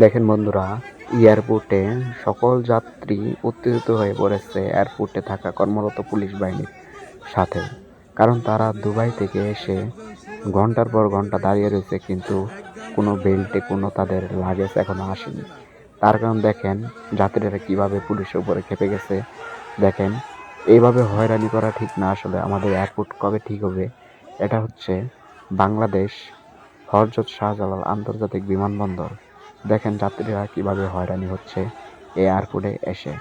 দেখেন বন্ধুরা, এয়ারপোর্টে সকল যাত্রী উত্তেজিত হয়ে পড়েছে এয়ারপোর্টে থাকা কর্মরত পুলিশ বাহিনীর সাথে। কারণ তারা দুবাই থেকে এসে ঘন্টার পর ঘন্টা দাঁড়িয়ে রয়েছে, কিন্তু কোনো বেল্টে কোনো তাদের লাগেজ এখনো আসেনি। তার কারণ দেখেন যাত্রীরা কিভাবে পুলিশের উপরে খেপে গেছে। দেখেন, এইভাবে হয়রানি করা ঠিক না। আসলে আমাদের এয়ারপোর্ট কবে ঠিক হবে? এটা হচ্ছে বাংলাদেশ হযরত শাহজালাল আন্তর্জাতিক বিমানবন্দর। দেখেন যাত্রীরা কিভাবে হয়রানি হচ্ছে এয়ারপোর্টে এসে।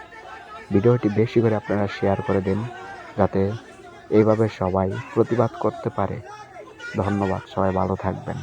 ভিডিওটি বেশি করে আপনারা শেয়ার করে দিন, যাতে এইভাবে সবাই প্রতিবাদ করতে পারে। ধন্যবাদ, সবাই ভালো থাকবেন।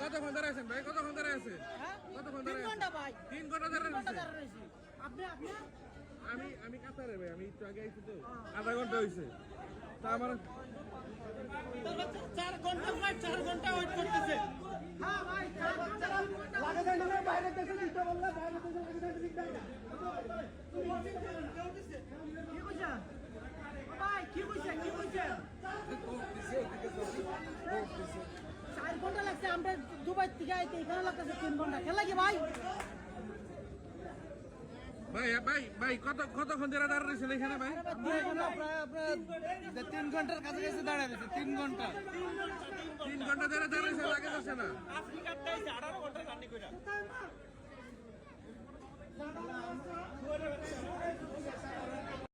কতক্ষণ ধরে আছেন ভাই? কতক্ষণ ধরে আছে? কতক্ষণ ধরে? 3 ঘন্টা ভাই। 3 ঘন্টা ধরে রয়েছে। আমি কাতারে ভাই, আমি একটু আগে আইছি তো, আধা ঘন্টা হইছে। তা আমার 4 ঘন্টা ভাই, 4 ঘন্টা ওয়েট করতেছে। হ্যাঁ ভাই, 4 ঘন্টা লাগে দেন না, বাইরে দেশে দিতে বললে বাইরে দেশে লাগে দেন দিতে না। কি কইছা ভাই? কি কইছা? 4 ঘন্টা লাগছে। আমরা দুবাই থেকে আইতে এখানে লাগতেছে 3 ঘন্টা। খেলা কি ভাই? ভাই কতক্ষণ ধরে দাঁড়িয়ে রয়েছেন এখানে ভাই? প্রায় আপনার 3 ঘন্টার কাছাকাছি দাঁড়িয়ে রয়েছে। 3 ঘন্টা ধরে দাঁড়িয়েছে, লাগে যাচ্ছে না। আফ্রিকার 18 ঘন্টা জার্নি কইরা